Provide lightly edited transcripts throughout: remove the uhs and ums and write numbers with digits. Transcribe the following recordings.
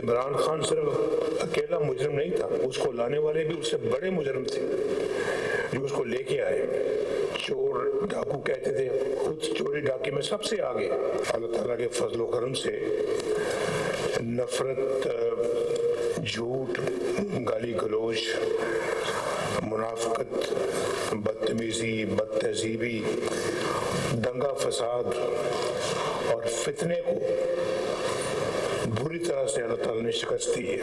इमरान खान सिर्फ अकेला मुजरिम नहीं था, उसको लाने वाले भी उससे बड़े मुजरिम थे जो उसको लेके आए। चोर डाकू कहते थे, खुद चोरी डाके में सबसे आगे। अल्लाह ताला के फजलो करम से नफरत, झूठ, गाली गलोच, मुनाफिकत, बदतमीजी, बदतहजीबी, दंगा फसाद और फितने को बुरी तरह से अल्लाह ताला ने शिकस्त दी है।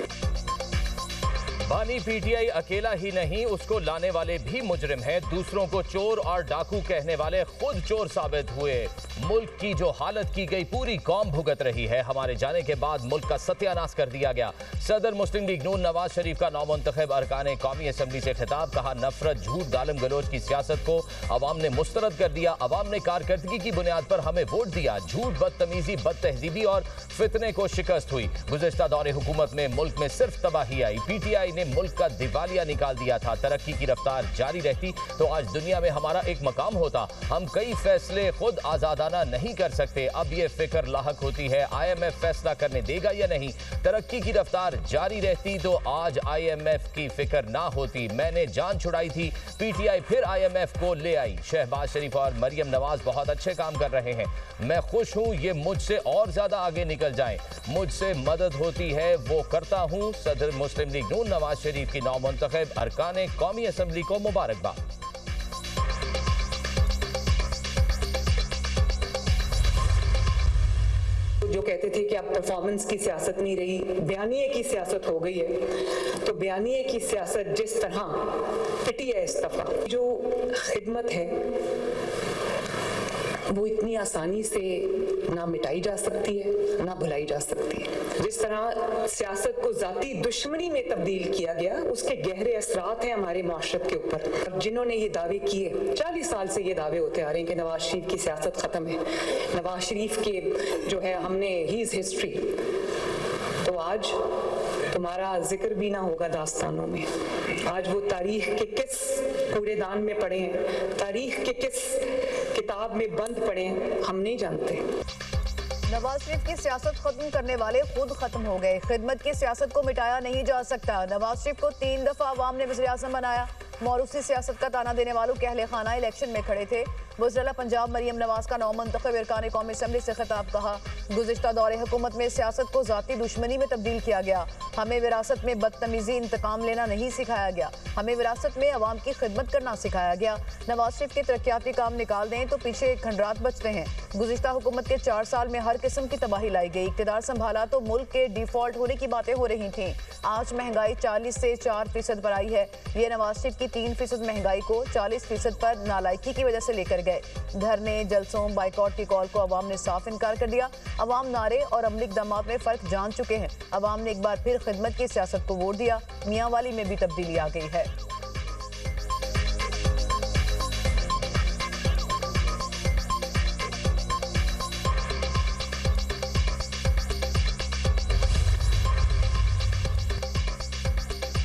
बानी पीटीआई अकेला ही नहीं, उसको लाने वाले भी मुजरिम हैं। दूसरों को चोर और डाकू कहने वाले खुद चोर साबित हुए। मुल्क की जो हालत की गई पूरी कौम भुगत रही है। हमारे जाने के बाद मुल्क का सत्यानाश कर दिया गया। सदर मुस्लिम लीग नून नवाज शरीफ का नौमुंतखब अरकान कौमी असम्बली से खिताब, कहा नफरत, झूठ, गालम गलोच की सियासत को अवाम ने मुस्तरद कर दिया। अवाम ने कारकर्दगी की बुनियाद पर हमें वोट दिया। झूठ, बदतमीजी, बदतहजीबी और फितने को शिकस्त हुई। गुज़िश्ता दौरे हुकूमत में मुल्क में सिर्फ तबाही आई। पीटीआई ने मुल्क का दिवालिया निकाल दिया था। तरक्की की रफ्तार जारी रहती तो आज दुनिया में हमारा एक मकाम होता। हम कई फैसले खुद आजादाना नहीं कर सकते। अब ये फिक्र लाहक होती है IMF फैसला करने देगा या नहीं। तरक्की की रफ्तार जारी रहती तो आज IMF की फिक्र ना होती। मैंने जान छुड़ाई थी, पीटीआई फिर IMF को ले आई। शहबाज शरीफ और मरियम नवाज बहुत अच्छे काम कर रहे हैं। मैं खुश हूं, ये मुझसे और ज्यादा आगे निकल जाएं। मुझसे मदद होती है वो करता हूं। सदर मुस्लिम लीग नून नवाज शरीफ की नौमुंतखब अरकान कौमी असम्बली को मुबारकबाद। जो कहते थे कि अब परफॉर्मेंस की सियासत नहीं रही, बयानिए की सियासत हो गई है, तो बयानिए की सियासत जिस तरह पिटी है इस दफा, जो खिदमत है वो इतनी आसानी से ना मिटाई जा सकती है ना भुलाई जा सकती है। जिस तरह सियासत को जाती दुश्मनी में तब्दील किया गया, उसके गहरे असरात हैं हमारे माशरत के ऊपर। जिन्होंने ये दावे किए, 40 साल से ये दावे होते आ रहे हैं कि नवाज शरीफ की सियासत ख़त्म है, नवाज शरीफ के जो है हमने ही इज़ हिस्ट्री, तो आज तुम्हारा जिक्र भी ना होगा दास्तानों में। आज वो तारीख के किस कूड़ेदान में पड़े हैं, तारीख के किस किताब में बंद पड़े हैं, हम नहीं जानते। नवाज शरीफ की सियासत खत्म करने वाले खुद खत्म हो गए। खिदमत की सियासत को मिटाया नहीं जा सकता। नवाज शरीफ को 3 दफा अवाम ने वज़ीर आज़म बनाया। मौरूसी सियासत का ताना देने वालों के अहले खाना इलेक्शन में खड़े थे। वज़ीर पंजाब मरियम नवाज का नौमुंतखब अरकान कौमी असम्बली से खिताब, कहा गुज़िश्ता दौरे हुकूमत में सियासत को ज़ाती दुश्मनी में तब्दील किया गया। हमें विरासत में बदतमीजी, इंतकाम लेना नहीं सिखाया गया। हमें विरासत में अवाम की खिदमत करना सिखाया गया। नवाज शरीफ के तरक्याती काम निकाल दें तो पीछे खंडरात बचते हैं। गुज़िश्ता हुकूमत के 4 साल में हर किस्म की तबाही लाई गई। इक़्तिदार संभाला तो मुल्क के डिफॉल्ट होने की बातें हो रही थीं। आज महंगाई 40 से 4% पर आई है। ये नवाज शरीफ की 3% महंगाई को 40% पर नालायकी की वजह से लेकर गए। धरने, जलसों, बाइकआउट की कॉल को अवाम ने साफ इनकार कर दिया। अवाम नारे और अमली इक़दामात में फ़र्क जान चुके हैं। अवाम ने एक बार फिर खिदमत की सियासत को वोट दिया। मियाँ वाली में भी तब्दीली आ गई है।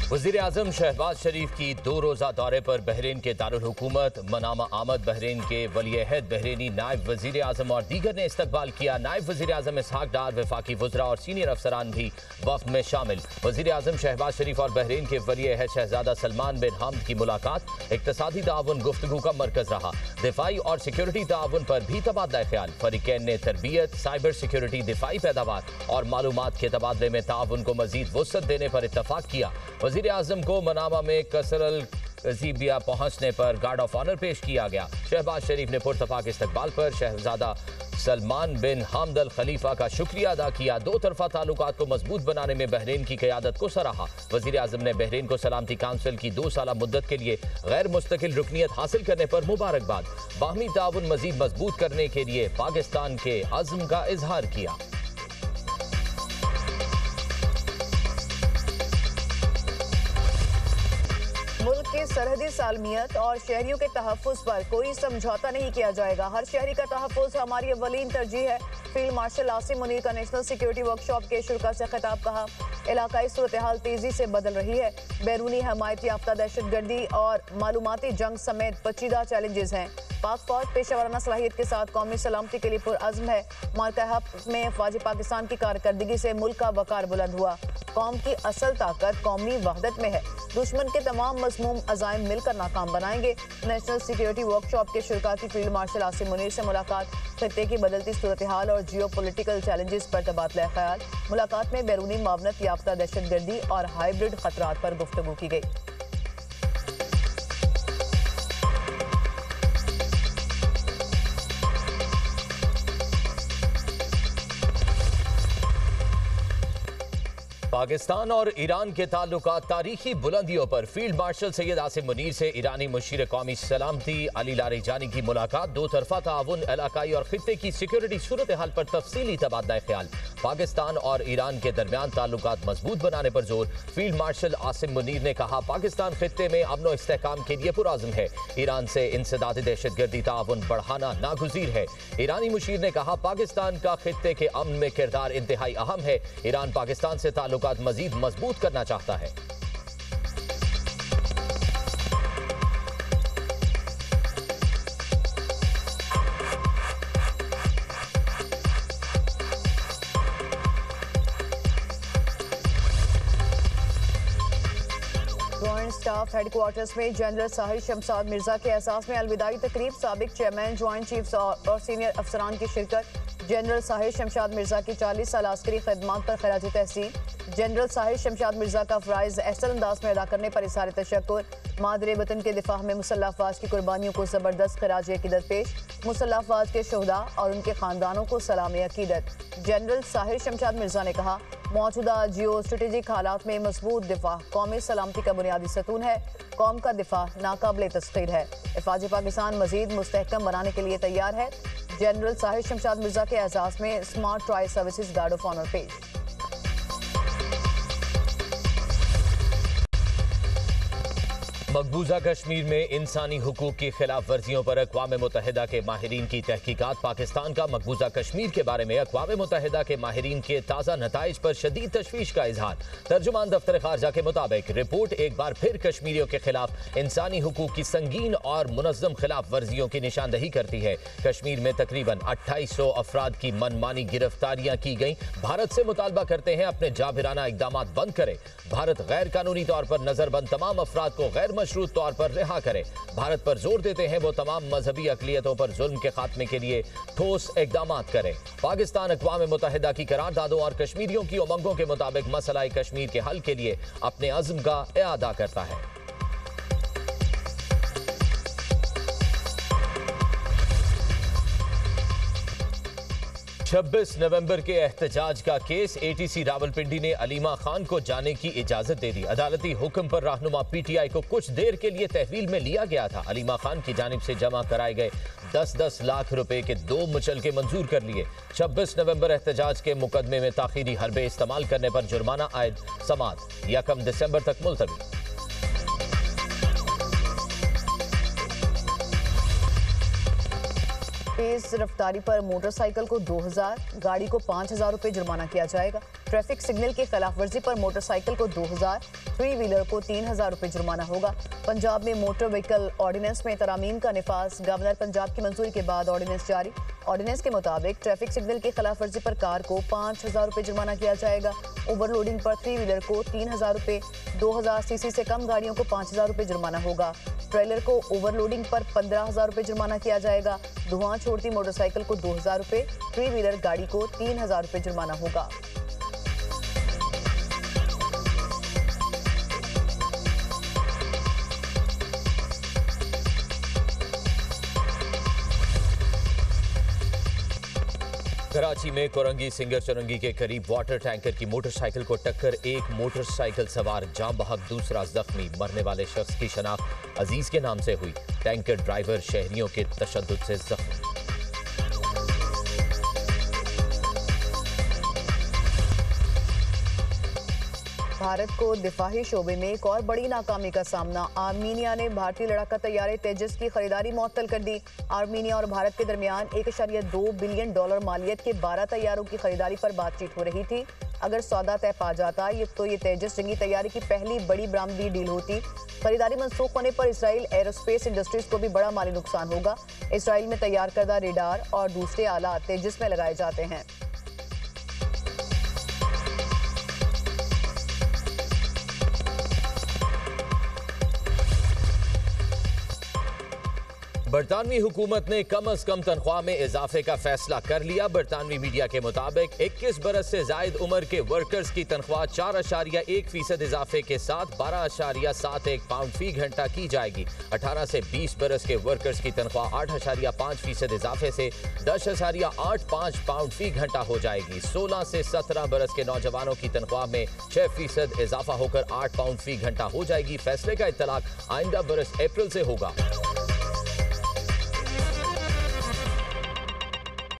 वज़ीर आज़म शहबाज शरीफ की 2 रोज़ा दौरे पर बहरीन के दारुल हुकूमत मनामा आमद। बहरीन के वली-ए-अहद, बहरीनी नायब वज़ीर आज़म और दीगर ने इस्तकबाल किया। नायब वज़ीर आज़म इसहाक डार, वफाकी वज़रा और सीनियर अफसरान भी वफ़द में शामिल। वज़ीर आज़म शहबाज शरीफ और बहरीन के वली-ए-अहद शहजादा सलमान बिन हमद की मुलाकात इक़्तिसादी ताउन गुफ्तगू का मरकज़ रहा। दिफाई और सिक्योरिटी ताउन पर भी तबादला ख्याल। फरीक़ैन ने तरबियत, साइबर सिक्योरिटी, दिफाई पैदावार और मालूमात के तबादले में ताउन को मज़ीद वुसअत देने पर इत्तफ़ाक़ किया। वज़ीर आज़म को मनामा में कसरल ज़ीबिया पहुंचने पर गार्ड ऑफ ऑनर पेश किया गया। शहबाज शरीफ ने पुरतफाक इस्तकबाल पर शहजादा सलमान बिन हमद अल खलीफा का शुक्रिया अदा किया। 2 तरफा ताल्लुकात को मजबूत बनाने में बहरीन की क़यादत को सराहा। वज़ीर आज़म ने बहरीन को सलामती काउंसिल की 2 साला मुद्दत के लिए गैर मुस्तकिल रुकनियत हासिल करने पर मुबारकबाद। बाहमी ताउन मज़ीद मजबूत करने के लिए पाकिस्तान के अज़्म का इजहार किया। मुल्क की सरहदी सालमियत और शहरियों के तहफ़्फ़ुज़ पर कोई समझौता नहीं किया जाएगा। हर शहरी का तहफ़्फ़ुज़ हमारी अव्वलीन तरजीह है। फील्ड मार्शल आसिम मुनीर का नेशनल सिक्योरिटी वर्कशॉप के शुरा से खिताब। कहा, इलाकाई सूरत हाल तेजी से बदल रही है। बैरूनी हमायत याफ्ता दहशतगर्दी और मालूमाती जंग समेत पेचीदा चैलेंजेस हैं। पाक फौज पेशेवराना सलाहियत के साथ कौमी सलामती के लिए पुरअज़्म है। मार्का हब में फ़ौज पाकिस्तान की कारकर्दगी से मुल्क का वकार बुलंद हुआ। कौम की असल ताकत कौमी वहदत में है। दुश्मन के तमाम मज़मूम अज़ाइम मिलकर नाकाम बनाएंगे। नेशनल सिक्योरिटी वर्कशॉप के शुरा की फील्ड मार्शल आसिम मुनीर से मुलाकात। खित्ते की बदलती सूरत हाल और जियो पोलिटिकल चैलेंजेस पर तबादला ख्याल। मुलाकात में बैरूनी मावनत याफ्ता दहशतगर्दी और हाइब्रिड खतरात पर गुफ्तगू की गई। पाकिस्तान और ईरान के ताल्लुकात तारीखी बुलंदियों पर फील्ड मार्शल सैयद आसिम मुनीर से ईरानी मुशीर कौमी सलामती अली लारीजानी की मुलाकात। दो तरफा ताउन, इलाकाई और खित्ते की सिक्योरिटी सूरत हाल पर तफसीली तबादला ख्याल। पाकिस्तान और ईरान के दरमियान ताल्लुकात मजबूत बनाने पर जोर। फील्ड मार्शल आसिम मुनीर ने कहा, पाकिस्तान खित्ते में अमन और इस्तेहकाम के लिए पुरअज़्म है। ईरान से इंसदाद दहशतगर्दी ताउन बढ़ाना नागुज़ीर है। ईरानी मुशीर ने कहा, पाकिस्तान का खित्ते के अमन में किरदार इंतहाई अहम है। ईरान पाकिस्तान से ताल्लुकात मजीद मजबूत करना चाहता है। जॉइंट स्टाफ हेडक्वार्टर्स में जनरल साहिर शमशाद मिर्जा के एहसास में अलविदाई तकरीब। साबिक चेयरमैन, ज्वाइंट चीफ्स और सीनियर अफसरान की शिरकत। जनरल साहिर शमशाद मिर्जा की 40 साल अस्करी खिदमत पर खराज तहसीन। जनरल साहिर शमशाद मिर्जा का फ़राइज़ अहसन अंदाज में अदा करने पर इज़हार तशक्कुर। मादरे वतन के दिफा में मुसल्लह अफ़वाज की कुर्बानियों को ज़बरदस्त खराज अक़ीदत पेश। मुसल्लह अफ़वाज के शोहदा और उनके ख़ानदानों को सलाम अक़ीदत। जनरल साहिर शमशाद मिर्जा ने कहा, मौजूदा जियो स्ट्रेटेजिक हालात में मजबूत दिफा कौमी सलामती का बुनियादी सतून है। कौम का दिफा नाकाबिल तस्खीर है। फ़ौज पाकिस्तान मजीद मुस्तहकम बनाने के लिए तैयार है। जनरल साहिर शमशाद मिर्जा के एहसास में smart tri services guard of honour पेश। मकबूजा कश्मीर में इंसानी हुकूक की खिलाफ वर्जियों पर अक़वाम मुत्तहिदा के माहिरीन की तहकीकात। पाकिस्तान का मकबूजा कश्मीर के बारे में अक़वाम मुत्तहिदा के माहिरीन के ताज़ा नताइज पर शदीद तशवीश का इजहार। तर्जुमान दफ्तर खारजा के मुताबिक रिपोर्ट एक बार फिर कश्मीरियों के खिलाफ इंसानी हुकूक की संगीन और मुनज़्ज़म खिलाफ वर्जियों की निशानदही करती है। कश्मीर में तकरीबन 2800 अफराद की मनमानी गिरफ्तारियां की गई। भारत से मुतालबा करते हैं अपने जाबिराना इक़दाम बंद करे। भारत गैर कानूनी तौर पर नजरबंद तमाम अफराद को गैर मशरूत तौर पर रिहा करे। भारत पर जोर देते हैं वो तमाम मजहबी अक़लियतों पर जुल्म के खात्मे के लिए ठोस इक़दाम करे। पाकिस्तान अक़वाम मुत्तहिदा की करारदादों और कश्मीरियों की उमंगों के मुताबिक मसला कश्मीर के हल के लिए अपने अज़्म का इआदा करता है। 26 नवंबर के एहतजाज का केस। एटीसी रावलपिंडी ने अलीमा खान को जाने की इजाजत दे दी। अदालती हुक्म पर रहनुमा पीटीआई को कुछ देर के लिए तहवील में लिया गया था। अलीमा खान की जानिब से जमा कराए गए 10-10 लाख रुपए के 2 मुचलके मंजूर कर लिए। 26 नवंबर एहतजाज के मुकदमे में ताखीरी हरबे इस्तेमाल करने पर जुर्माना आयद। समात 1 दिसंबर तक मुलतवी। तेज रफ्तारी पर मोटरसाइकिल को 2000, गाड़ी को 5000 रुपए जुर्माना किया जाएगा। ट्रैफिक सिग्नल की खिलाफ वर्जी पर मोटरसाइकिल को 2000, 3 व्हीलर को 3000 रुपए जुर्माना होगा। पंजाब में मोटर व्हीकल ऑर्डिनेंस में तरामीम का निफाज। गवर्नर पंजाब की मंजूरी के बाद ऑर्डिनेंस जारी। ऑर्डिनेंस के मुताबिक ट्रैफिक सिग्नल की खिलाफ वर्जी पर कार को 5000 रुपए जुर्माना किया जाएगा। ओवरलोडिंग पर 3 व्हीलर को 3000 रुपए, 2000 सीसी से कम गाड़ियों को 5000 रुपए जुर्माना होगा। ट्रेलर को ओवरलोडिंग पर 15000 रुपए जुर्माना किया जाएगा। धुआं छोड़ती मोटरसाइकिल को 2000 रुपए, 3 व्हीलर गाड़ी को 3000 रुपए जुर्माना होगा। कराची में कोरंगी सिंगर चुरंगी के करीब वाटर टैंकर की मोटरसाइकिल को टक्कर। एक मोटरसाइकिल सवार जाम बहक, दूसरा जख्मी। मरने वाले शख्स की शनाख्त अजीज के नाम से हुई। टैंकर ड्राइवर शहरियों के तशद्दुद से जख्मी। भारत को दिफाही शोबे में एक और बड़ी नाकामी का सामना। आर्मीनिया ने भारतीय लड़ाका तैयारे तेजस की खरीदारी मुअत्तल कर दी। आर्मीनिया और भारत के दरमियान $1.2 बिलियन मालियत के 12 तैयारों की खरीदारी पर बातचीत हो रही थी। अगर सौदा तय पा जाता तो ये तेजस जंगी तैयारी की पहली बड़ी बरामदी डील होती। खरीदारी मंसूख होने पर इसराइल एरोस्पेस इंडस्ट्रीज को भी बड़ा माली नुकसान होगा। इसराइल में तैयार करदा रेडार और दूसरे आला तेजस में लगाए जाते हैं। बरतानवी हुकूमत ने कम अज कम तनख्वाह में इजाफे का फैसला कर लिया। बरतानवी मीडिया के मुताबिक 21 बरस से जायद उम्र के वर्कर्स की तनख्वाह 4.1% इजाफे के साथ 12.71 पाउंड फी घंटा की जाएगी। 18 से 20 बरस के वर्कर्स की तनख्वाह 8.5% इजाफे से 10.85 पाउंड फी घंटा हो जाएगी। 16 से 17 बरस के नौजवानों की तनख्वाह में 6% इजाफा होकर 8 पाउंड फी घंटा हो जाएगी। फैसले का इत्तलाक आइंदा बरस अप्रैल से होगा।